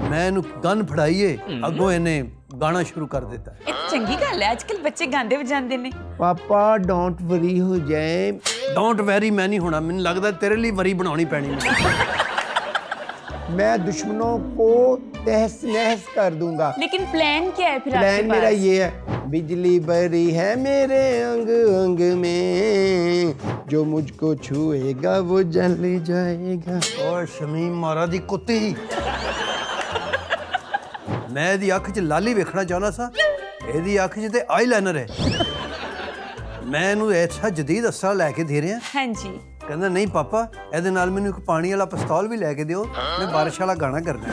मैं इहनूं गन फड़ाई है अगों इहने गाना शुरू कर दिता है। ਇਹ ਚੰਗੀ ਗੱਲ ਹੈ ਅੱਜਕੱਲ ਬੱਚੇ ਗਾਉਂਦੇ ਵਜਾਉਂਦੇ ਨੇ पापा डोंट वरी हो जाए। डोंट वैरी मैं नहीं होना, मैनूं लगदा तेरे लिए वरी बनानी पैनी है। मैं दुश्मनों को तहस नहस कर दूंगा। लेकिन प्लान क्या है फिर आपके प्लान मेरा पास? ये है, बिजली बरी है मेरे अंग अंग में, जो मुझको छुएगा वो जल जाएगा। ओए शमीम मारा दी कुत्ती, मैं ਇਹਦੀ ਅੱਖ 'ਚ ਲਾਲੀ ਵੇਖਣਾ ਚਾਹੁੰਦਾ ਸਾਂ, ਇਹਦੀ ਅੱਖ 'ਚ ਤੇ ਆਈਲਾਈਨਰ ਹੈ। ਮੈਂ ਇਹਨੂੰ ਐਸਾ ਜਦੀਦ ਅਸਰਾ ਲੈ ਕੇ ਦੇ ਰਿਹਾ, ਹਾਂਜੀ ਕਹਿੰਦਾ ਨਹੀਂ ਪਾਪਾ ਇਹਦੇ ਨਾਲ ਮੈਨੂੰ ਇੱਕ ਪਾਣੀ ਵਾਲਾ ਪਿਸਤੌਲ ਵੀ ਲੈ ਕੇ ਦਿਓ, ਮੈਂ ਬਾਰਿਸ਼ ਵਾਲਾ ਗਾਣਾ ਕਰਨਾ ਹੈ।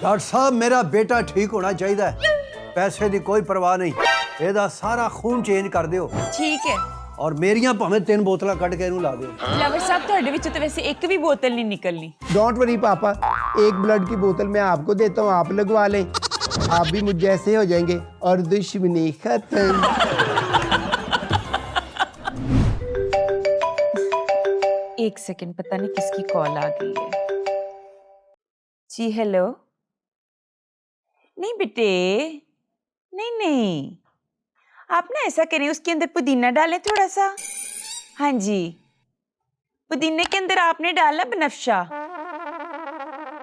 ਡਾਕਟਰ ਸਾਹਿਬ ਮੇਰਾ ਬੇਟਾ ਠੀਕ ਹੋਣਾ ਚਾਹੀਦਾ ਹੈ, ਪੈਸੇ ਦੀ ਕੋਈ ਪਰਵਾਹ ਨਹੀਂ, ਇਹਦਾ ਸਾਰਾ ਖੂਨ ਚੇਂਜ ਕਰ ਦਿਓ ਠੀਕ ਹੈ। ਔਰ ਮੇਰੀਆਂ ਭਾਵੇਂ 3 ਬੋਤਲਾਂ ਕੱਢ ਕੇ ਇਹਨੂੰ ਲਾ ਦਿਓ। फ्लावर साहब ਤੁਹਾਡੇ ਵਿੱਚੋਂ ਤਾਂ ਵੈਸੇ ਇੱਕ ਵੀ ਬੋਤਲ ਨਹੀਂ ਨਿਕਲਣੀ। डोंट वरी पापा, एक ब्लड की बोतल मैं आपको देता हूँ, आप लगवा लें, आप भी मुझ जैसे हो जाएंगे और दुश्मनी खत्म। एक सेकंड, पता नहीं किसकी कॉल आ गई है। जी हेलो। नहीं बेटे, नहीं नहीं, आप ना ऐसा करें उसके अंदर पुदीना डालें थोड़ा सा। हाँ जी, पुदीने के अंदर आपने डालना बनफ्शा,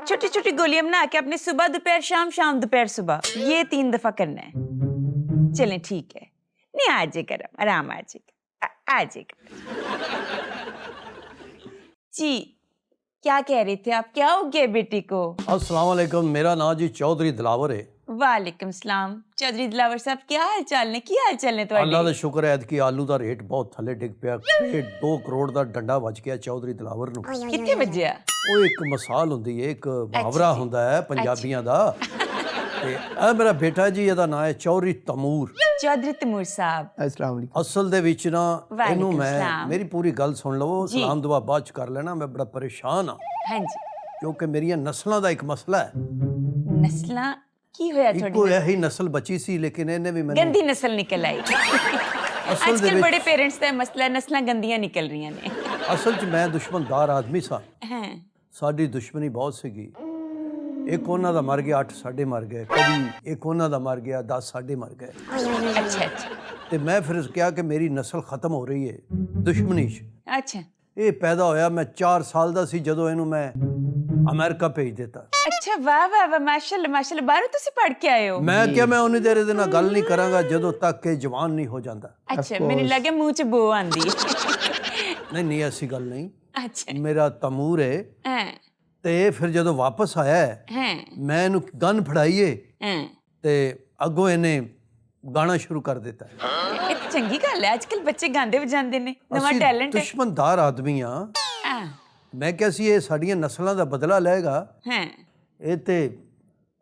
छोटी छोटी गोलियां बना के आपने सुबह दोपहर शाम, शाम दोपहर सुबह, ये 3 दफा करना है। चलें ठीक है, नहीं आ जाएगा, आराम आ जाएगा, आ जाएगा। जी क्या कह रहे थे आप, क्या हो गया बेटी को? अस्सलाम वालेकुम, मेरा नाम जी चौधरी दिलावर है। वालेकुम सलाम चौधरी दिलावर साहब, क्या हाल चाल ने, की हाल चाल ने ਤੁਹਾਡੇ? ਅੱਲਾ ਦਾ ਸ਼ੁਕਰ ਹੈ ਕਿ ਆਲੂ ਦਾ ਰੇਟ ਬਹੁਤ ਥੱਲੇ ਡਿੱਗ ਪਿਆ, ਤੇ 2 ਕਰੋੜ ਦਾ ਡੰਡਾ ਵੱਜ ਗਿਆ ਚੌਧਰੀ ਦਿਲਾਵਰ ਨੂੰ। ਕਿੱਥੇ ਵੱਜਿਆ? ਉਹ ਇੱਕ ਮਿਸਾਲ ਹੁੰਦੀ ਹੈ, ਇੱਕ ਮੁਹਾਵਰਾ ਹੁੰਦਾ ਹੈ ਪੰਜਾਬੀਆਂ ਦਾ। ਤੇ ਇਹ ਮੇਰਾ ਬੇਟਾ ਜੀ, ਇਹਦਾ ਨਾਮ ਹੈ ਚੌਧਰੀ ਤਮੂਰ। ਚੌਧਰੀ ਤਮੂਰ ਸਾਹਿਬ, अस्सलाम वालेकुम। ਅਸਲ ਦੇ ਵਿੱਚ ਨਾ ਇਹਨੂੰ ਵਾਲੇਕੁਮ ਮੈਂ, ਸਲਾਮ। ਮੇਰੀ ਪੂਰੀ ਗੱਲ ਸੁਣ ਲਵੋ, ਜੀ। ਸਲਾਮ ਦੁਆ ਬਾਅਦ ਚ ਕਰ ਲੈਣਾ। ਮੈਂ ਬੜਾ ਪਰੇਸ਼ਾਨ ਹਾਂ ਹਾਂਜੀ। ਕਿਉਂਕਿ ਮੇਰੀਆਂ ਨਸਲਾਂ ਦਾ ਇੱਕ ਮਸਲਾ ਹੈ। ਨਸਲਾਂ ਕੀ ਹੋਇਆ ਇੱਕੋ ਤੁਹਾਡੀ? ਇਹੀ ਨਸਲ ਬਚੀ ਸੀ, ਲੇਕਿਨ ਇਹਨੇ ਵੀ ਮੈਨੂੰ ਗੰਦੀ ਨਸਲ ਨਿਕਲ ਆਈ। ਅਸਲ ਦੇ ਅੱਜਕੱਲ ਬੜੇ ਵਿੱਚ ਪੇਰੈਂਟਸ ਦਾ ਮਸਲਾ, ਨਸਲਾਂ ਗੰਦੀਆਂ ਨਿਕਲ ਰਹੀਆਂ ਨੇ। ਅਸਲ 'ਚ ਮੈਂ ਦੁਸ਼ਮਣਦਾਰ ਆਦਮੀ ਸਾਂ, ਹਾਂ ਸਾਡੀ ਦੁਸ਼ਮਣੀ ਬਹੁਤ ਸੀਗੀ। ਇੱਕ ਉਹਨਾਂ ਦਾ ਮਰ ਗਿਆ, 8 ਸਾਡੇ ਮਰ ਗਏ, ਕਦੀ ਇੱਕ ਉਹਨਾਂ ਦਾ ਮਰ ਗਿਆ, 10 ਸਾਡੇ ਮਰ ਗਏ। ਅੱਛਾ ਅੱਛਾ ਤੇ ਮੈਂ ਫਿਰ ਕਿਹਾ ਕਿ ਮੇਰੀ ਨਸਲ ਖਤਮ ਹੋ ਰਹੀ ਹੈ ਦੁਸ਼ਮਣੀ 'ਚ। ਅੱਛਾ ਇਹ ਪੈਦਾ ਹੋਇਆ, ਮੈਂ 4 ਸਾਲ ਦਾ ਸੀ ਜਦੋਂ ਇਹਨੂੰ ਮੈਂ ਅਮਰੀਕਾ ਭੇਜ ਦਿੱਤਾ। ਅੱਛਾ, ਵਾਹ ਵਾਹ ਵਾਹ, ਮਾਸ਼ਾਅੱਲਾ ਮਾਸ਼ਾਅੱਲਾ, ਬਾਹਰੋਂ ਤੁਸੀਂ ਪੜ੍ਹ ਕੇ ਆਏ ਹੋ? ਮੈਂ ਕਿਹਾ ਮੈਂ ਉਹਨੀ ਦੇਰ ਇਹਦੇ ਨਾਲ ਗੱਲ ਨਹੀਂ ਕਰਾਂਗਾ ਜਦੋਂ ਤੱਕ ਕਿ ਜਵਾਨ ਨਹੀਂ ਹੋ ਜਾਂਦਾ। ਅੱਛਾ, ਮੈਨੂੰ ਲੱਗਿਆ ਮੂੰਹ 'ਚ ਬੋ ਆਂਦੀ ਹੈ। ਨਹੀਂ ਨਹੀਂ, ਐਸੀ ਗੱਲ ਨਹੀਂ। ਅੱਛਾ ਮੇਰਾ ਤਮੂਰ ਹੈ। ਹਾਂ ਤੇ ਫਿਰ ਜਦੋਂ ਵਾਪਸ ਆਇਆ, ਹਾਂ ਮੈਂ ਇਹਨੂੰ ਗਨ ਫੜਾਈ ਹੈ ਹਾਂ। ਤੇ ਅੱਗੋਂ ਇਹਨੇ ਗਾਣਾ ਸ਼ੁਰੂ ਕਰ ਦਿੱਤਾ। ਇਹ ਤਾਂ ਚੰਗੀ ਗੱਲ ਹੈ, ਅੱਜਕੱਲ ਬੱਚੇ ਗਾਉਂਦੇ ਵਜਾਉਂਦੇ ਨੇ, ਨਵਾਂ ਅਸੀਂ ਟੈਲੈਂਟ ਹੈ। ਦੁਸ਼ਮਣਦਾਰ ਆਦਮੀ ਆ। ਹਾਂ ਮੈਂ ਕਿਹਾ ਸੀ ਇਹ ਸਾਡੀਆਂ ਨਸਲਾਂ ਦਾ ਬਦਲਾ ਲਏਗਾ, ਹਾਂ। ਇਹ ਤੇ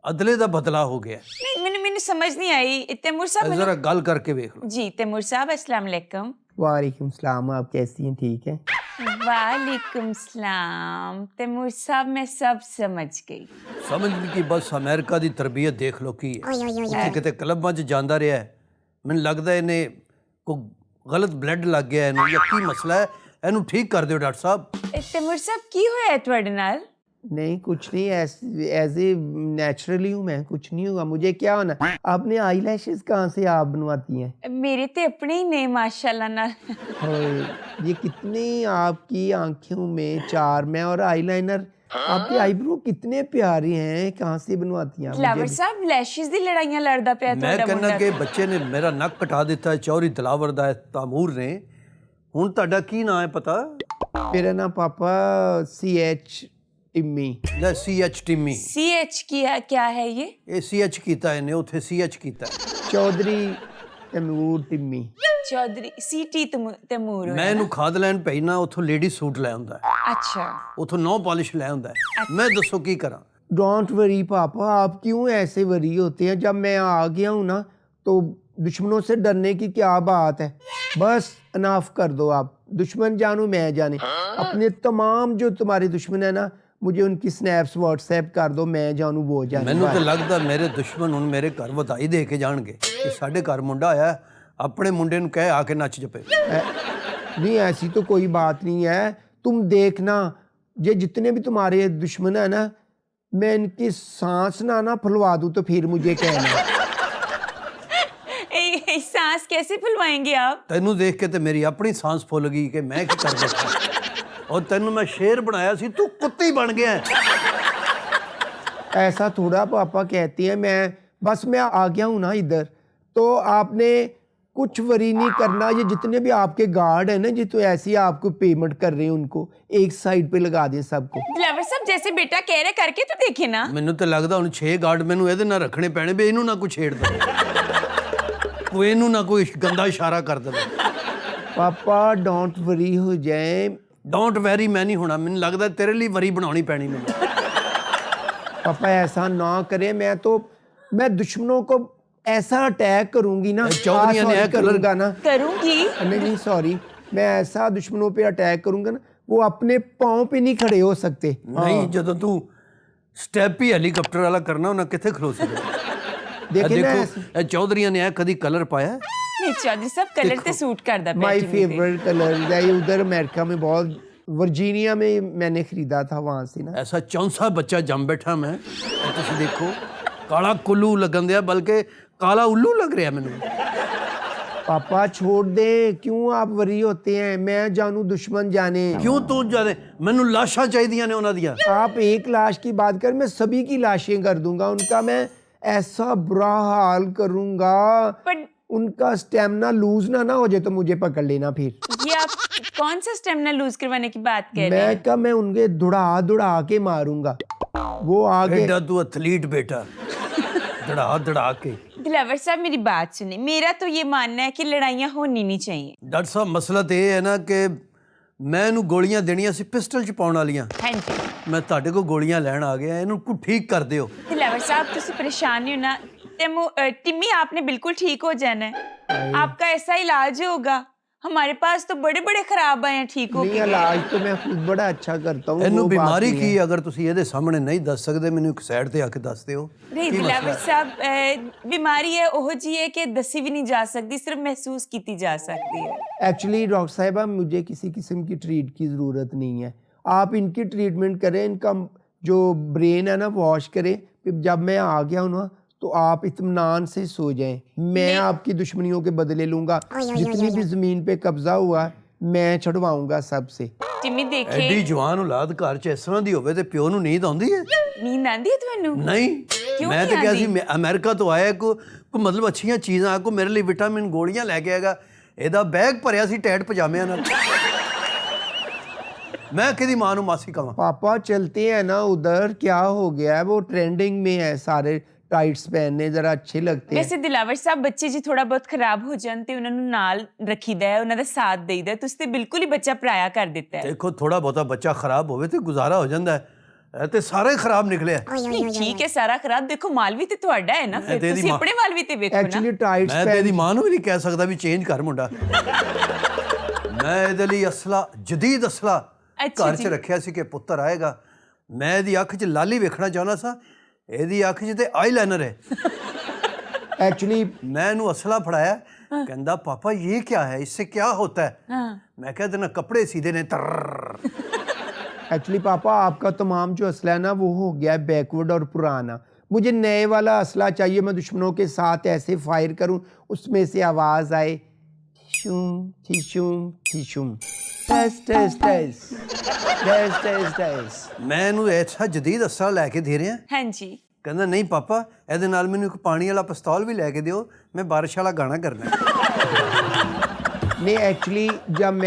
ਅਦਲੇ ਦਾ ਬਦਲਾ ਹੋ ਗਿਆ। ਨਹੀਂ, ਮੈਨੂੰ ਸਮਝ ਨਹੀਂ ਆਈ। ਤੈਮੂਰ ਸਾਹਿਬ ਜ਼ਰਾ ਗੱਲ ਕਰਕੇ ਵੇਖ ਲਓ। जी तैमूर साहब, अस्सलाम वालेकुम। वालेकुम सलाम, आप कैसी हैं? ठीक है। वालेकुम सलाम। तैमूर साहब मैं सब समझ गई। ਸਮਝ ਨਹੀਂ ਕਿ ਬਸ ਅਮਰੀਕਾ ਦੀ ਤਰਬੀਅਤ ਦੇਖ ਲਓ ਕੀ ਹੈ। ਉੱਥੇ ਕਿਤੇ ਕਲੱਬਾਂ 'ਚ ਜਾਂਦਾ ਰਿਹਾ ਹੈ, ਮੈਨੂੰ ਲੱਗਦਾ ਇਹਨੇ ਕੋਈ ਗਲਤ ਬਲੱਡ ਲੱਗ ਗਿਆ ਇਹਨੂੰ, ਜਾਂ ਕੀ ਮਸਲਾ ਹੈ, ਇਹਨੂੰ ਠੀਕ ਕਰ ਦਿਓ ਡਾਕਟਰ ਸਾਹਿਬ। तैमूर साहब की होया ਤੁਹਾਡੇ ਨਾਲ? नहीं कुछ नहीं, ऐसे नेचुरली हूँ मैं, कुछ नहीं होगा मुझे, क्या होना। आपने आई लैशेस कहाँ से आप बनवाती हैं? मेरे तो अपने ही ने माशाल्लाह ना। ओए, ये कितनी आपकी आंखों में चार्म है, और आईलाइनर, आपके आईब्रो कितने प्यारे हैं, कहाँ से बनवाती हैं आप? फ्लावर साहब लैशेस दी लड़ाइयां लड़दा पिया ਮੈਂ ਤੁਹਾਡਾ ਕਹਿੰਦਾ ਮੁੰਡਾ। ਕਿ ਬੱਚੇ ਨੇ ਮੇਰਾ ਨੱਕ ਕਟਾ ਦਿੱਤਾ, ਚੌਧਰੀ ਦਿਲਾਵਰ ਦਾ ਹੈ, ਤਾਮੂਰ ਨੇ। ਹੁਣ ਤੁਹਾਡਾ ਕੀ ਨਾਂ ਹੈ ਪਤਾ? मेरा नाम पापा CH टिम्मी। ਲੈ CH ਟਿੰਮੀ। CH किया क्या है ये? ਇਹ CH ਕੀਤਾ ਇਹਨੇ, ਉੱਥੇ CH ਕੀਤਾ। चौधरी तैमूर टिम्मी। चौधरी CT तैमूर ਮੈਂ ਇਹਨੂੰ ਖਾਦ ਲੈਣ ਭੇਜਣਾ, ਉੱਥੋਂ ਲੇਡੀ ਸੂਟ ਲੈ ਆਉਂਦਾ, अच्छा ਉੱਥੋਂ ਨੌ ਪਾਲਿਸ਼ ਲੈ ਆਉਂਦਾ। ਮੈਂ ਦੱਸੋ ਕੀ ਕਰਾਂ? डोंट वरी पापा, आप क्यों ऐसे वरी होते हैं? जब मैं आ गया हूँ ना तो दुश्मनों से डरने की क्या बात है? बस अनाफ कर दो आप, दुश्मन जानू मैं जाने। अपने तमाम जो तुम्हारे दुश्मन है ना, मुझे उनकी स्नैप्स व्हाट्सएप कर दो, मैं जानू वो जाने। ਮੈਨੂੰ ਤਾਂ ਲੱਗਦਾ ਮੇਰੇ ਦੁਸ਼ਮਣ ਹੁਣ ਮੇਰੇ ਘਰ ਵਧਾਈ ਦੇ ਕੇ ਜਾਣਗੇ ਕਿ ਸਾਡੇ ਘਰ ਮੁੰਡਾ ਆਇਆ, ਆਪਣੇ ਮੁੰਡੇ ਨੂੰ ਕਹਿ ਆ ਕੇ ਨੱਚ ਜਪੇ। नहीं ऐसी तो कोई बात नहीं है, तुम देखना, ये जितने भी तुम्हारे दुश्मन है ना, मैं इनकी सांस ना फुलवा दूं तो फिर मुझे कहना। सांस कैसे फुलवाएंगे आप? ਤੈਨੂੰ ਦੇਖ ਕੇ ਤੇ ਮੇਰੀ ਆਪਣੀ सांस ਫੁੱਲ ਗਈ ਕਿ ਮੈਂ ਕੀ ਕਰ ਬੈਠਾ। ਔਰ ਤੈਨੂੰ ਮੈਂ ਸ਼ੇਰ ਬਣਾਇਆ ਸੀ, ਤੂੰ ਕੁੱਤੀ ਬਣ ਗਿਆ ਹੈ। ऐसा थोड़ा पापा कहती हैं, मैं आ गया हूँ ना इधर, तो आपने कुछ वरी नहीं करना। ये जितने भी आपके गार्ड हैं ना जी, तो ऐसे ही आपको पेमेंट कर रहे हैं, उनको एक साइड पे लगा दें सबको। दिलावर साहब जैसे बेटा कह रहे करके तो देखे ना। ਮੈਨੂੰ ਤਾਂ ਲੱਗਦਾ ਹੁਣ 6 ਗਾਰਡ ਮੈਨੂੰ ਇਹਦੇ ਨਾਲ ਰੱਖਣੇ ਪੈਣੇ ਵੀ ਇਹਨੂੰ ਨਾ ਕੋਈ ਛੇੜਦਾ, ਕੋਈ ਇਹਨੂੰ ਨਾ ਕੋਈ ਗੰਦਾ ਇਸ਼ਾਰਾ ਕਰ ਦੇਵੇ। पापा डोंट वरी हो जाए। ਡੋਂਟ ਵੈਰੀ ਮੈਂ ਨਹੀਂ ਹੋਣਾ, ਮੈਨੂੰ ਲੱਗਦਾ ਤੇਰੇ ਲਈ ਵਰੀ ਬਣਾਉਣੀ ਪੈਣੀ ਮੈਨੂੰ। पापा ऐसा ना करें, मैं दुश्मनों को ऐसा अटैक करूंगी ना, चौधरी ने करूंगा ना, करूंगी। नहीं सॉरी, मैं ऐसा दुश्मनों पे अटैक करूंगा ना, वो अपने पाँव पे नहीं खड़े हो सकते। ਨਹੀਂ ਜਦੋਂ ਤੂੰ ਸਟੈਪ ਹੀ ਹੈਲੀਕਾਪਟਰ ਵਾਲਾ ਕਰਨਾ ਉਹਨਾਂ ਕਿੱਥੇ ਖਲੋ ਸਕਦੇ। देखे ना, ਦੇਖੋ ਇਹ ਚੌਧਰੀਆਂ ਨੇ ਇਹ ਕਦੀ ਕਲਰ ਪਾਇਆ? नहीं चौधरी साहब कलर ते सूट करदा माय पैटर्न पे। फेवरेट कलर है ये, उधर अमेरिका में बहुत, वर्जीनिया में मैंने खरीदा था वहां से ना। ਐਸਾ ਚੌਂਸਾ ਬੱਚਾ ਜੰਮ ਬੈਠਾ ਮੈਂ, ਇਹ ਤੁਸੀਂ ਦੇਖੋ ਕਾਲਾ ਕੁੱਲੂ ਲੱਗਣ ਦਿਆ, ਬਲਕਿ ਕਾਲਾ ਉੱਲੂ ਲੱਗ ਰਿਹਾ ਮੈਨੂੰ। पापा छोड़ दे, क्यों आप वरी होते हैं? मैं जानू दुश्मन जाने। ਕਿਉਂ ਤੂੰ ਜਾਦੇ? ਮੈਨੂੰ ਲਾਸ਼ਾਂ ਚਾਹੀਦੀਆਂ ਨੇ ਉਹਨਾਂ ਦੀਆਂ। आप एक लाश की बात कर, मैं सभी की लाशें कर दूंगा, उनका मैं ऐसा बुरा हाल करूंगा, पर उनका स्टेमिना लूज ना हो जाए तो मुझे पकड़ लेना फिर। ये आप कौन सा स्टेमिना लूज करवाने की बात कह रहे हैं? मैं उनके दुड़ा के मारूंगा, वो आगे। ਐਡਾ ਤੂੰ ਐਥਲੀਟ ਬੇਟਾ, ਦੜਾ ਕੇ। दिलावर साहब मेरी बात सुनिए, मेरा तो ये मानना है कि लड़ाइयाँ होनी नहीं चाहिए। ਡਾਕਟਰ ਸਾਹਿਬ ਮਸਲਾ ਤੇ ਇਹ ਹੈ ਨਾ ਕਿ ਮੈਂ ਇਹਨੂੰ ਗੋਲੀਆਂ ਦੇਣੀਆਂ ਸੀ ਪਿਸਟਲ 'ਚ ਪਾਉਣ ਵਾਲੀਆਂ, हाँ जी ਮੈਂ ਤੁਹਾਡੇ ਕੋਲ ਗੋਲੀਆਂ ਲੈਣ ਆ ਗਿਆ, ਇਹਨੂੰ ਕੋ ਠੀਕ ਕਰ ਦਿਓ। दिलावर साहब तुसी परेशान नहीं होना। टिम्मी आपने बिल्कुल ठीक हो जाना है, आपका ऐसा इलाज होगा। हमारे पास तो बड़े बड़े खराब आए हैं ठीक हो नहीं, इलाज तो मैं खुद बड़ा अच्छा करता हूँ। ਇਹਨੂੰ वो बात ਬਿਮਾਰੀ नहीं ਕੀ है। ਅਗਰ ਤੁਸੀਂ ਇਹਦੇ ਸਾਹਮਣੇ ਨਹੀਂ ਦੱਸ ਸਕਦੇ, ਮੈਨੂੰ ਇੱਕ ਸਾਈਡ ਤੇ ਆ ਕੇ ਦੱਸ ਦਿਓ। नहीं दिलावर साहब बीमारी है ओहो जी है कि दसी भी नहीं जा सकती, सिर्फ महसूस की जा सकती है। एक्चुअली डॉक्टर साहिबा, मुझे किसी किस्म की ट्रीट की ज़रूरत नहीं है, आप इनकी ट्रीटमेंट करें, इनका जो ब्रेन है ना वॉश करें, फिर जब मैं आ गया हूँ ना तो आप इत्मीनान से सो जाएं। मैं आपकी दुश्मनियों के बदले लूंगा, जितनी भी ज़मीन पे कब्जा हुआ मैं छुड़वाऊंगा सबसे। टिम्मी देखे ਐਡੀ ਜਵਾਨ ਔਲਾਦ ਘਰ 'ਚ ਇਸ ਤਰ੍ਹਾਂ ਦੀ ਹੋਵੇ ਤੇ ਪਿਓ ਨੂੰ ਨੀਂਦ ਆਉਂਦੀ ਹੈ? नींद आंदी है ਤੁਹਾਨੂੰ? ਨਹੀਂ, ਕਿਉਂ ਮੈਂ ਨਹੀਂ ਤਾਂ ਕਿਹਾ ਸੀ ਆਉਂਦੀ? ਅਮਰੀਕਾ ਤੋਂ ਆਇਆ ਕੋ ਮਤਲਬ ਅੱਛੀਆਂ ਚੀਜ਼ਾਂ ਕੋ ਮੇਰੇ ਲਈ ਵਿਟਾਮਿਨ ਗੋਲੀਆਂ ਲੈ ਕੇ ਆਏਗਾ। ਇਹਦਾ ਬੈਗ ਭਰਿਆ ਸੀ ਟੈਟ ਪਜਾਮਿਆਂ ਨਾਲ। मैं किसी मां नू मासी कवां? पापा चलते हैं ना उधर, क्या हो गया है, वो ट्रेंडिंग में है, सारे टाइट्स पहनने जरा अच्छे लगते हैं। वैसे दिलावर साहब बच्चे जी थोड़ा बहुत खराब हो जान ते उन्हां नू नाल रखीदा है, उन्हां दा साथ देईदा, तुसीं ते बिल्कुल ही बच्चा पराया कर दिता है। देखो थोड़ा बहुता बच्चा खराब होवे ते गुजारा हो जांदा है, ते सारे खराब निकले। नहीं, ठीक है सारा खराब, देखो माल भी ते तुहाडा है ना, मैं फिर तेरी तुसीं मां- अपने माल भी ते वेखो ना। एक्चुअली टाइट्स मैं तेरी मां नू भी नहीं कह सकदा भी चेंज कर मुंडा। मैं ਇਹਦੇ ਲਈ ਅਸਲਾ ਜਦੀਦ ਅਸਲਾ ਅੱਛਾ ਘਰ 'ਚ ਰੱਖਿਆ ਸੀ ਕਿ ਪੁੱਤਰ ਆਏਗਾ। ਮੈਂ ਇਹਦੀ ਅੱਖ 'ਚ ਲਾਲੀ ਵੇਖਣਾ ਚਾਹੁੰਦਾ ਸਾਂ, ਇਹਦੀ ਅੱਖ 'ਚ ਤੇ ਆਈਲਾਈਨਰ ਹੈ। एक्चुअली मैं ਇਹਨੂੰ ਅਸਲਾ ਫੜਾਇਆ, ਕਹਿੰਦਾ ਪਾਪਾ ये क्या है, इससे क्या होता है? हाँ। मैं कहते ना कपड़े सीधे ने तर। एक्चुअली पापा आपका तमाम जो असला है ना वो हो गया है बैकवर्ड और पुराना, मुझे नए वाला असला चाहिए। मैं दुश्मनों के साथ ऐसे फायर करूं उसमें से आवाज आए थिशुम थिशुम थिशुम, टस टस टस टस टस टस। मैं ਇਹਨੂੰ ਐਸਾ ਜਦੀਦ ਅਸਲਾ ਲੈ ਕੇ ਦੇ ਰਿਹਾ। हाँ जी ਕਹਿੰਦਾ ਨਹੀਂ ਪਾਪਾ, ਇਹਦੇ ਨਾਲ ਮੈਨੂੰ ਇੱਕ ਪਾਣੀ ਵਾਲਾ ਪਿਸਤੌਲ ਵੀ ਲੈ ਕੇ ਦਿਓ, ਮੈਂ ਬਾਰਿਸ਼ ਵਾਲਾ ਗਾਣਾ ਕਰਨਾ। नहीं एक्चुअली जब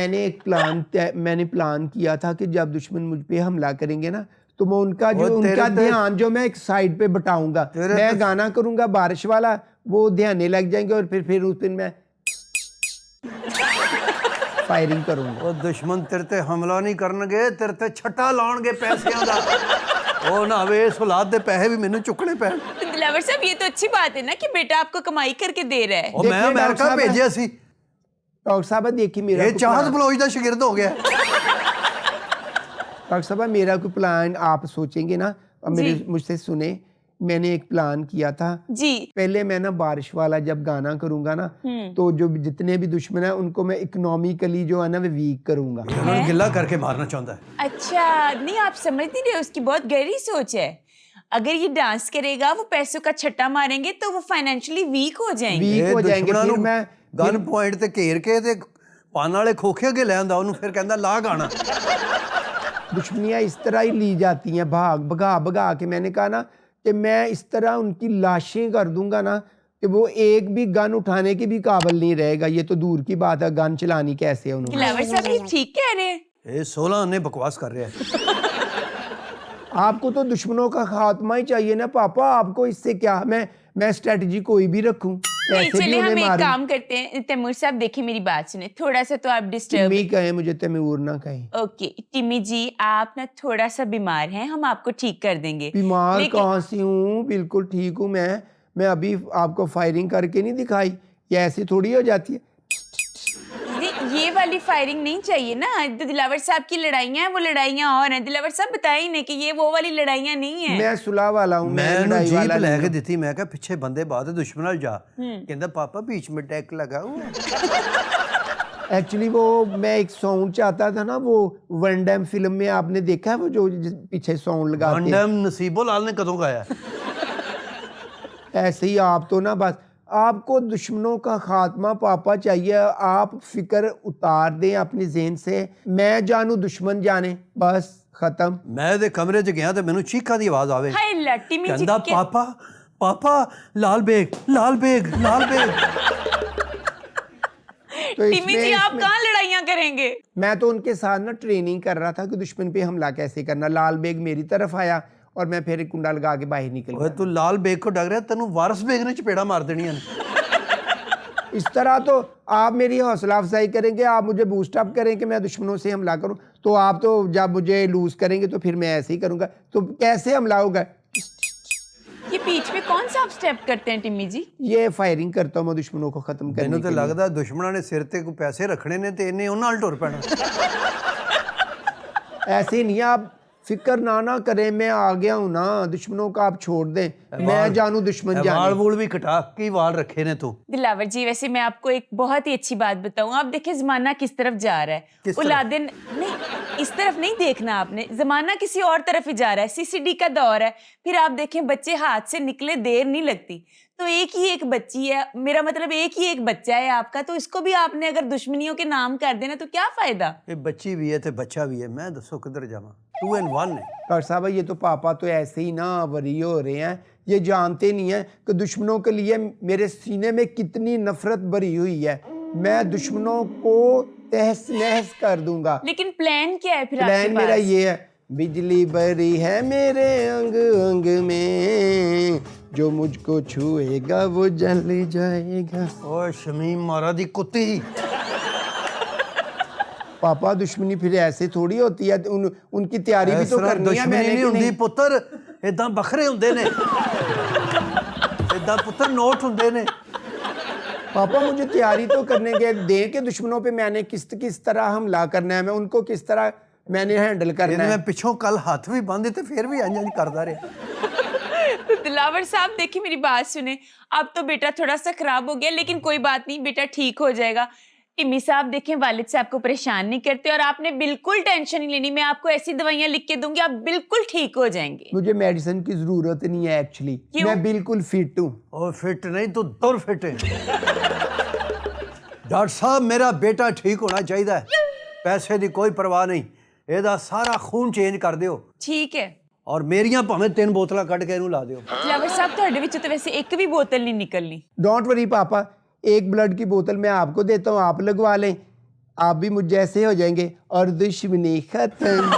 मैंने प्लान किया था कि जब दुश्मन मुझ पे हमला करेंगे ना तो मैं उनका ध्यान जो मैं एक साइड पे बटाऊंगा, मैं गाना करूंगा बारिश वाला, वो ध्याने लग जाएंगे और फिर उस दिन मैं फायरिंग करूंगा। ਉਹ ਦੁਸ਼ਮਣ ਤੇਰੇ ਤੇ ਹਮਲਾ ਨਹੀਂ ਕਰਨਗੇ, ਤੇਰੇ ਤੇ ਛੱਟਾ ਲਾਉਣਗੇ ਪੈਸਿਆਂ ਦਾ। ਉਹ ਨਾ ਹੋਵੇ ਇਸ ਔਲਾਦ ਦੇ ਪੈਸੇ ਵੀ ਮੈਨੂੰ ਚੁੱਕਣੇ ਪੈਣ। तो दिलावर साहब ये तो अच्छी बात है ना कि बेटा आपको कमाई करके दे रहा है। ਉਹ ਮੈਂ ਦੇਖਿਏ ਅਮਰੀਕਾ ਡਾਕਟਰ ਸਾਹਿਬ, ਭੇਜਿਆ ਸੀ, डॉक्टर साहब देखिए मेरा ਇਹ कोई ਚਾਹਤ प्लान- ਬਲੋਚ ਦਾ ਸ਼ਾगिर्द हो गया। डॉक्टर साहब मेरा कोई प्लान आप सोचेंगे ना, अब मेरे मुझसे सुने, मैंने एक प्लान किया था। जी पहले मैं ना बारिश वाला जब गाना करूंगा ना तो जो जितने भी दुश्मन है उनको मैं इकोनॉमिकली जो है ना मैं वीक करूंगा। ਉਹਨਾਂ ਨੂੰ ਗਿੱਲਾ ਕਰਕੇ ਮਾਰਨਾ ਚਾਹੁੰਦਾ ਹੈ। अच्छा, नहीं आप समझ नहीं रहे, उसकी बहुत गहरी सोच है। अगर ये डांस करेगा, वो पैसों का छट्टा मारेंगे तो वो फाइनेंशियली वीक हो जाएंगे। वीक हो जाएंगे। फिर मैं गन पॉइंट ते घेर के ते पान वाले खोखे अगे ले आंदा ओनू, फिर कहंदा ला गाना। दुश्मनियाँ इस तरह ही ली जाती हैं, भाग भगा भगा के। मैंने कहा ना कि मैं इस तरह उनकी लाशें कर दूंगा ना कि वो एक भी गन उठाने के भी काबिल नहीं रहेगा। ये तो दूर की बात है, गन चलानी कैसे है उन्होंने। दिलावर साहब ये ठीक कह रहे हैं। ये 16 ने बकवास कर रहे हैं। आपको तो दुश्मनों का खात्मा ही चाहिए ना पापा, आपको इससे क्या। मैं स्ट्रेटजी कोई भी रखूं, नहीं, ऐसे भी चलिए हम उन्हें एक मारूं। काम करते हैं। तैमूर साहब देखिए मेरी बात सुने, थोड़ा सा तो आप डिस्टर्ब। टिम्मी कहे मुझे, तैमूर ना कहे। ओके टिम्मी जी, आप ना थोड़ा सा बीमार हैं, हम आपको ठीक कर देंगे। बीमार लेकिन- कहाँ से हूँ, बिल्कुल ठीक हूँ मैं अभी आपको फायरिंग करके नहीं दिखाई, ये ऐसी थोड़ी हो जाती है। ये वाली फायरिंग नहीं चाहिए ना। जो दिलावर साहब की लड़ाइयाँ हैं वो लड़ाइयाँ और हैं। दिलावर साहब बताइए नहीं कि ये वो वाली लड़ाइयाँ नहीं है। मैं सुलह वाला हूँ, मैं मैं लड़ाई जीप वाला नहीं लेके हूँ। दी मैं कहा पिछे बंदे बाद दुश्मन नाल जा, कहंदा पापा बीच में टैक लगा हुआ है। एक्चुअली वो मैं एक साउंड चाहता था ना, वो वन डैम फिल्म में आपने देखा है वो जो पीछे साउंड लगाते हैं, वनडम नसीबो लाल ने कदों गाया? ऐसे ही आप तो ना बस आपको दुश्मनों का खात्मा पापा चाहिए। आप फिक्र उतार दें अपने ज़हन से, मैं जानू दुश्मन जाने, बस खत्म। मैं दे कमरे च गया ते मैनू चीखा दी आवाज आवे, हाय ला टिम्मी जी कहंदा पापा पापा लाल बेग लाल बेग लाल बेग। तो टिम्मी जी आप कहाँ लड़ाइयाँ करेंगे? मैं तो उनके साथ ना ट्रेनिंग कर रहा था कि दुश्मन पे हमला कैसे करना। लाल बेग मेरी तरफ आया और मैं फिर कुंडा लगा के बाहर निकल ओए गया। तू लाल बेग को डग रहा, तेनू वारस बेग ने चपेड़ा मार देनी है। इस तरह तो आप मेरी हौसला अफजाई करेंगे, आप मुझे बूस्ट अप करें कि मैं दुश्मनों से हमला करूं, तो आप तो जब मुझे लूज करेंगे तो फिर मैं ऐसे ही करूंगा। तो कैसे हमला होगा? ये बीच में कौन सा आप स्टेप करते हैं टिम्मी जी? ये फायरिंग करता हूं मैं दुश्मनों को खत्म करने मैनू के तो लिए। लगदा दुश्मनां ने सिर ते कोई पैसे रखने ने ते इन्हें उन्हां नाल टुर पैना। ऐसे नहीं, आप फिक्र ना करें, मैं आ गया हूं ना, दुश्मनों का आप छोड़ दें, मैं जानू दुश्मन वाल जाने। वूल भी कटा के वाल रखे ने तू। दिलावर जी वैसे मैं आपको एक बहुत ही अच्छी बात बताऊं। आप देखिए जमाना किस तरफ जा रहा है। किस तरफ? उलादिन नहीं, इस तरफ नहीं देखना आपने, जमाना किसी और तरफ ही जा रहा है। सीसीडी का दौर है। फिर आप देखें बच्चे हाथ से निकले देर नहीं लगती। तो एक ही एक बच्ची है, मेरा मतलब एक ही एक बच्चा है आपका, तो इसको भी आपने अगर दुश्मनियों के नाम कर देना तो क्या फायदा? ये बच्ची भी है ते बच्चा भी है, मैं दसो किधर जावां? 2 in 1 है। डॉक्टर साहब ये तो पापा तो ऐसे ही ना वरी हो रहे हैं, ये जानते नहीं हैं कि दुश्मनों के लिए मेरे सीने में कितनी नफरत भरी हुई है। मैं दुश्मनों को तहस नहस कर दूंगा। लेकिन प्लान क्या है फिर आपके प्लान मेरा पास? ये है, बिजली भरी है मेरे अंग अंग में, जो मुझको छुएगा वो जल जाएगा। ओए शमीम मारा दी कुत्ती। पापा दुश्मनी फिर ऐसे थोड़ी होती है, उनकी तैयारी भी तो इस तरह करनी है दुश्मनी मैंने नहीं कि हुंदी नहीं। पुੱਤਰ, इदां बखरे हुंदे ने। इदां पुੱਤਰ नोट हुंदे ने। पापा मुझे तैयारी तो करने के दें कि दुश्मनों पे मैंने किस तरह हमला करना है, मैं उनको किस तरह मैंने हैंडल करना है। मैं पिछों कल हाथ भी बांधे ते फिर भी अंज करदा रहा। तो दिलावर साहब देखिए मेरी बात सुने, अब तो बेटा थोड़ा सा खराब हो गया, लेकिन कोई बात नहीं, बेटा ठीक हो जाएगा। टिम्मी साहब देखें वालिद साहब को परेशान नहीं करते और आपने बिल्कुल टेंशन नहीं लेनी। मैं आपको ऐसी दवाइयां लिख के दूंगी, आप बिल्कुल ठीक हो जाएंगे। मुझे मेडिसिन की जरूरत नहीं है एक्चुअली, क्यों? मैं बिल्कुल फिट हूँ। और फिट नहीं तो दुर फिट है। डॉक्टर साहब मेरा बेटा ठीक होना चाहिए, पैसे की कोई परवाह नहीं, ਇਹਦਾ ਸਾਰਾ खून चेंज कर दियो ठीक है। और मेरियां भावें 3 बोतलां ਕੱਢ के ਇਹਨੂੰ ਲਾ ਦਿਓ। दिलावर साहब ਤੁਹਾਡੇ ਵਿੱਚੋਂ तो वैसे एक भी बोतल नहीं निकलनी। डोंट वरी पापा, एक ब्लड की बोतल मैं आपको देता हूँ, आप लगवा लें, आप भी मुझ जैसे हो जाएंगे और दुश्मनी खत्म।